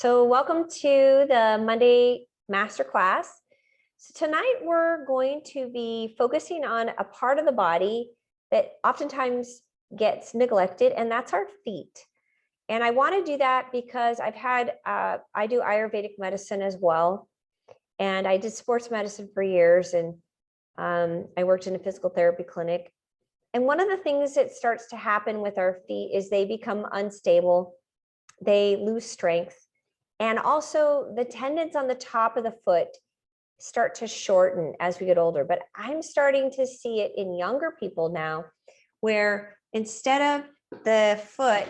So welcome to the Monday Masterclass. So tonight we're going to be focusing on a part of the body that oftentimes gets neglected, and that's our feet. And I want to do that because I do Ayurvedic medicine as well. And I did sports medicine for years, and I worked in a physical therapy clinic. And one of the things that starts to happen with our feet is they become unstable, they lose strength. And also the tendons on the top of the foot start to shorten as we get older. But I'm starting to see it in younger people now, where instead of the foot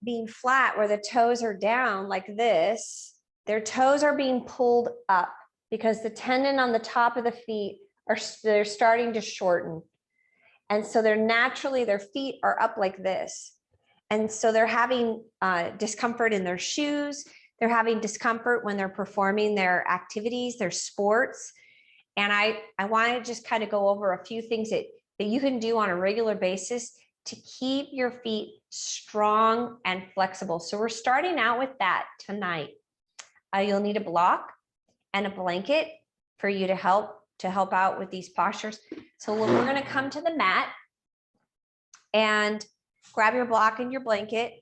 being flat, where the toes are down like this, their toes are being pulled up because the tendon on the top of the feet they're starting to shorten. And so their feet are up like this. And so they're having discomfort in their shoes. They're having discomfort when they're performing their activities, their sports. And I want to just kind of go over a few things that you can do on a regular basis to keep your feet strong and flexible. So we're starting out with that tonight. You'll need a block and a blanket for you to help out with these postures. So we're going to come to the mat and grab your block and your blanket.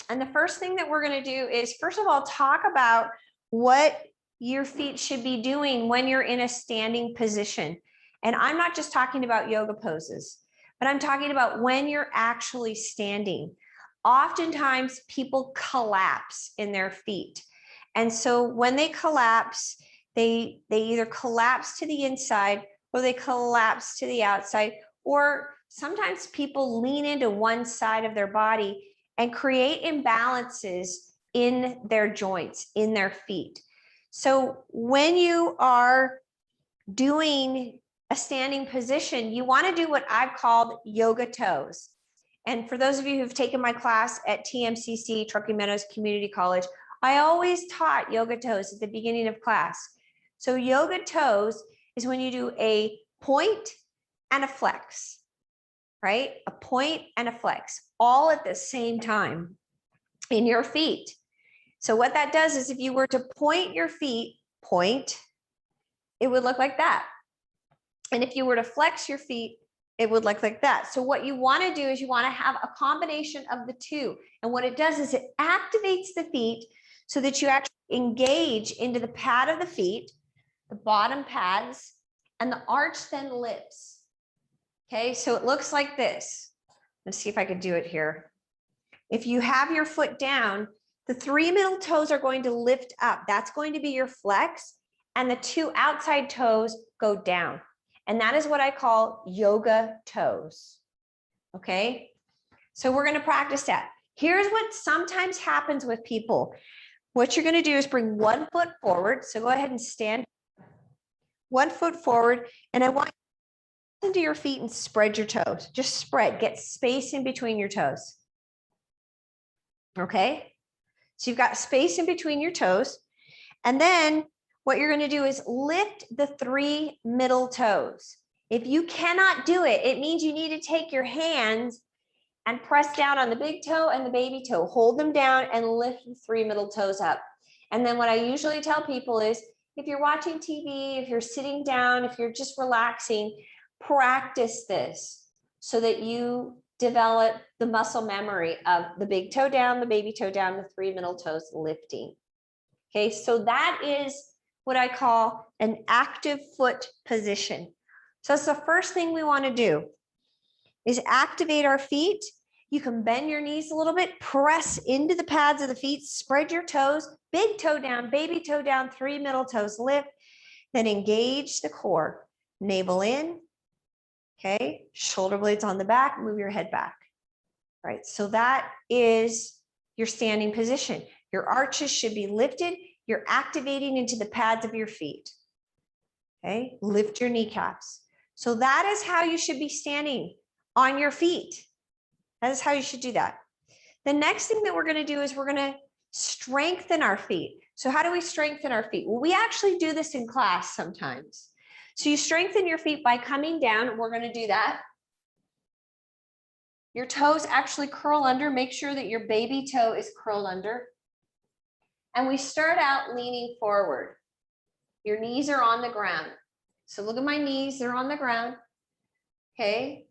And the first thing that we're going to do is, first of all, talk about what your feet should be doing when you're in a standing position. And I'm not just talking about yoga poses, but I'm talking about when you're actually standing. Oftentimes people collapse in their feet. And so when they collapse, they either collapse to the inside or they collapse to the outside, or sometimes people lean into one side of their body and create imbalances in their joints, in their feet. So when you are doing a standing position, you want to do what I've called yoga toes. And for those of you who've taken my class at TMCC, Truckee Meadows Community College, I always taught yoga toes at the beginning of class. So yoga toes is when you do a point and a flex, right? A point and a flex, all at the same time in your feet. So what that does is if you were to point your feet, it would look like that. And if you were to flex your feet, it would look like that. So what you want to do is you want to have a combination of the two. And what it does is it activates the feet so that you actually engage into the pad of the feet, the bottom pads, and the arch then lifts. Okay, so it looks like this. Let's see if I could do it here. If you have your foot down, the 3 middle toes are going to lift up. That's going to be your flex. And the 2 outside toes go down. And that is what I call yoga toes. Okay, so we're going to practice that. Here's what sometimes happens with people. What you're going to do is bring 1 foot forward. So go ahead and stand 1 foot forward. And I want you into your feet and spread your toes. Just spread, get space in between your toes. Okay, so you've got space in between your toes. And then what you're going to do is lift the 3 middle toes. If you cannot do it, it means you need to take your hands and press down on the big toe and the baby toe. Hold them down and lift the 3 middle toes up. And then what I usually tell people is, if you're watching TV, if you're sitting down, if you're just relaxing, practice this so that you develop the muscle memory of the big toe down, the baby toe down, the 3 middle toes lifting. Okay, so that is what I call an active foot position. So that's the first thing we want to do is activate our feet. You can bend your knees a little bit, press into the pads of the feet, spread your toes, big toe down, baby toe down, 3 middle toes lift, then engage the core, navel in, okay, shoulder blades on the back, move your head back. All right, so that is your standing position. Your arches should be lifted. You're activating into the pads of your feet. Okay, lift your kneecaps. So that is how you should be standing on your feet. That is how you should do that. The next thing that we're going to do is we're going to strengthen our feet. So how do we strengthen our feet? Well, we actually do this in class sometimes. So you strengthen your feet by coming down. We're going to do that. Your toes actually curl under. Make sure that your baby toe is curled under. And we start out leaning forward. Your knees are on the ground. So look at my knees, they're on the ground. Okay.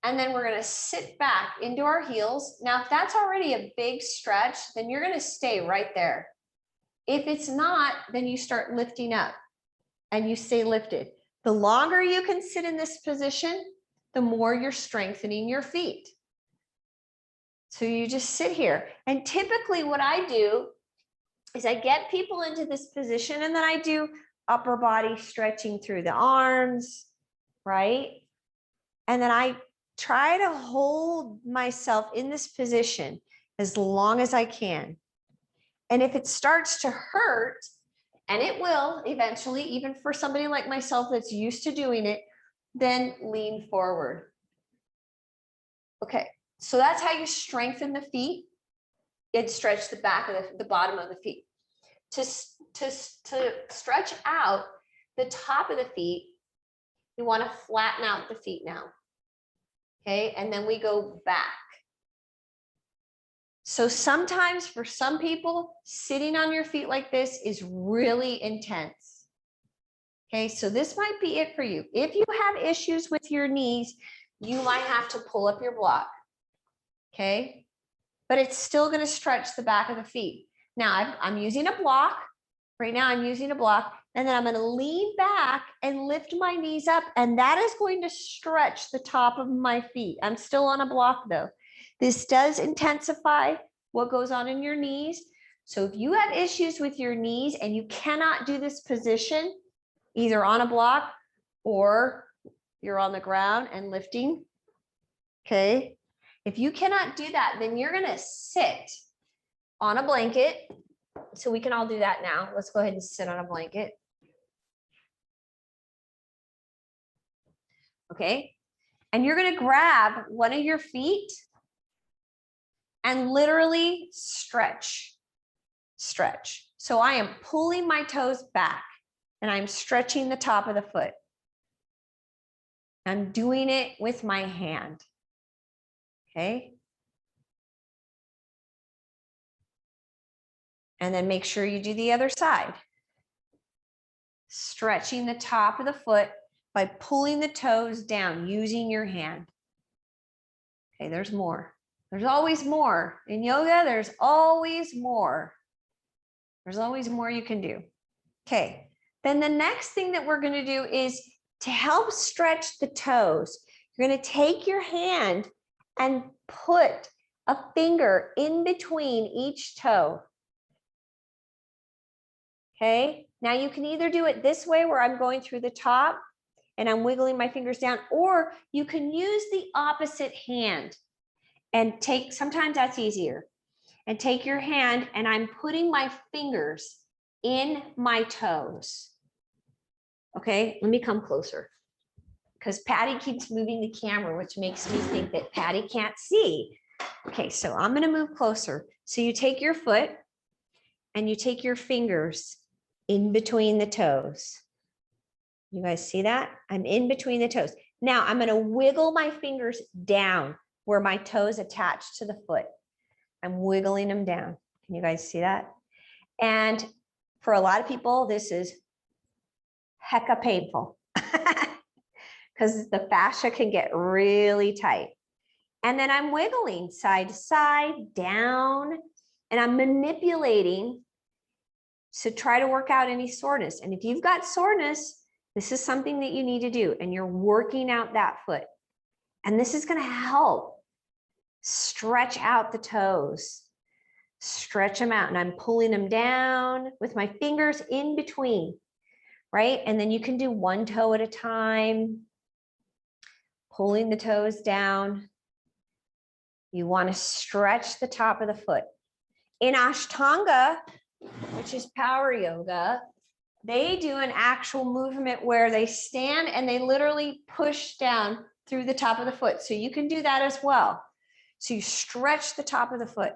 And then we're going to sit back into our heels. Now, if that's already a big stretch, then you're going to stay right there. If it's not, then you start lifting up and you stay lifted. The longer you can sit in this position, the more you're strengthening your feet. So you just sit here. And typically what I do is I get people into this position and then I do upper body stretching through the arms, right? And then I try to hold myself in this position as long as I can. And if it starts to hurt, and it will eventually, even for somebody like myself that's used to doing it, then lean forward. Okay, so that's how you strengthen the feet and stretch the back of the bottom of the feet. To stretch out the top of the feet, you want to flatten out the feet now. Okay, and then we go back. So sometimes for some people, sitting on your feet like this is really intense. Okay, so this might be it for you. If you have issues with your knees, you might have to pull up your block. Okay, but it's still going to stretch the back of the feet. Now I'm using a block. Right now I'm using a block, and then I'm going to lean back and lift my knees up, and that is going to stretch the top of my feet. I'm still on a block though. This does intensify what goes on in your knees. So if you have issues with your knees and you cannot do this position, either on a block or you're on the ground and lifting, okay? If you cannot do that, then you're going to sit on a blanket. So we can all do that now. Let's go ahead and sit on a blanket. Okay. And you're going to grab one of your feet and literally stretch. So I am pulling my toes back and I'm stretching the top of the foot. I'm doing it with my hand. Okay. And then make sure you do the other side. Stretching the top of the foot by pulling the toes down using your hand. Okay, there's more. There's always more. In yoga, there's always more. There's always more you can do. Okay, then the next thing that we're going to do is to help stretch the toes. You're going to take your hand and put a finger in between each toe. Okay, now you can either do it this way where I'm going through the top and I'm wiggling my fingers down, or you can use the opposite hand and take, sometimes that's easier, and take your hand and I'm putting my fingers in my toes. Okay, let me come closer because Patty keeps moving the camera, which makes me think that Patty can't see. Okay, so I'm going to move closer. So you take your foot and you take your fingers in between the toes. You guys see that? I'm in between the toes. Now I'm going to wiggle my fingers down where my toes attach to the foot. I'm wiggling them down. Can you guys see that? And for a lot of people, this is hecka painful because the fascia can get really tight. And then I'm wiggling side to side, down, and I'm manipulating to try to work out any soreness. And if you've got soreness, this is something that you need to do, and you're working out that foot. And this is going to help stretch out the toes, stretch them out. And I'm pulling them down with my fingers in between, right? And then you can do one toe at a time, pulling the toes down. You want to stretch the top of the foot. In Ashtanga, which is power yoga, they do an actual movement where they stand and they literally push down through the top of the foot. So you can do that as well. So you stretch the top of the foot,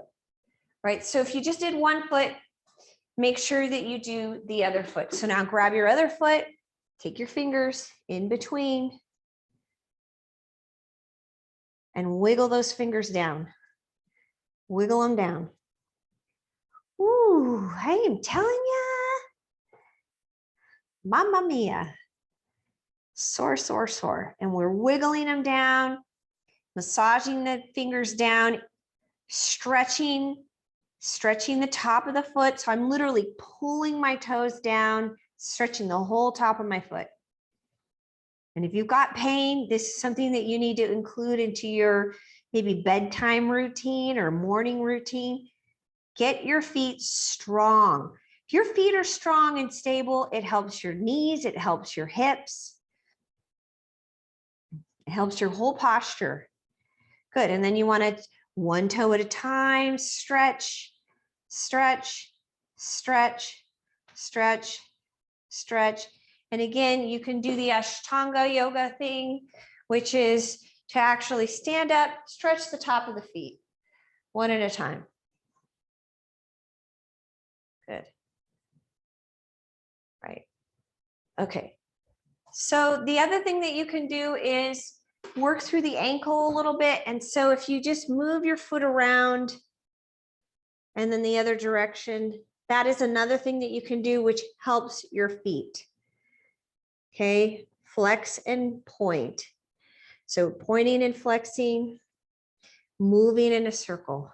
right? So if you just did one foot, make sure that you do the other foot. So now grab your other foot, take your fingers in between, and wiggle those fingers down. Wiggle them down. Ooh, I am telling ya. Mamma mia. Sore, sore, sore. And we're wiggling them down, massaging the fingers down, stretching the top of the foot. So I'm literally pulling my toes down, stretching the whole top of my foot. And if you've got pain, this is something that you need to include into your maybe bedtime routine or morning routine. Get your feet strong. If your feet are strong and stable, it helps your knees, it helps your hips, it helps your whole posture. Good. And then you want to one toe at a time, stretch, stretch, stretch, stretch, stretch. And again, you can do the Ashtanga yoga thing, which is to actually stand up, stretch the top of the feet, one at a time. Good. Right. Okay. So the other thing that you can do is work through the ankle a little bit. And so if you just move your foot around and then the other direction, that is another thing that you can do, which helps your feet. Okay, flex and point. So pointing and flexing, moving in a circle.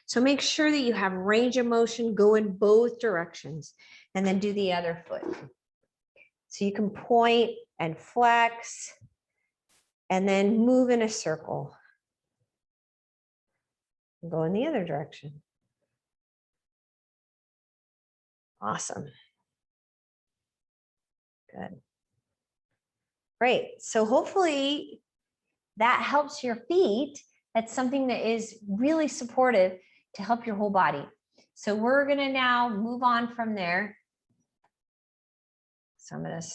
So make sure that you have range of motion, go in both directions, and then do the other foot. So you can point and flex, and then move in a circle. Go in the other direction. Awesome. Good. Great. So hopefully that helps your feet. That's something that is really supportive to help your whole body. So we're going to now move on from there. So I'm going to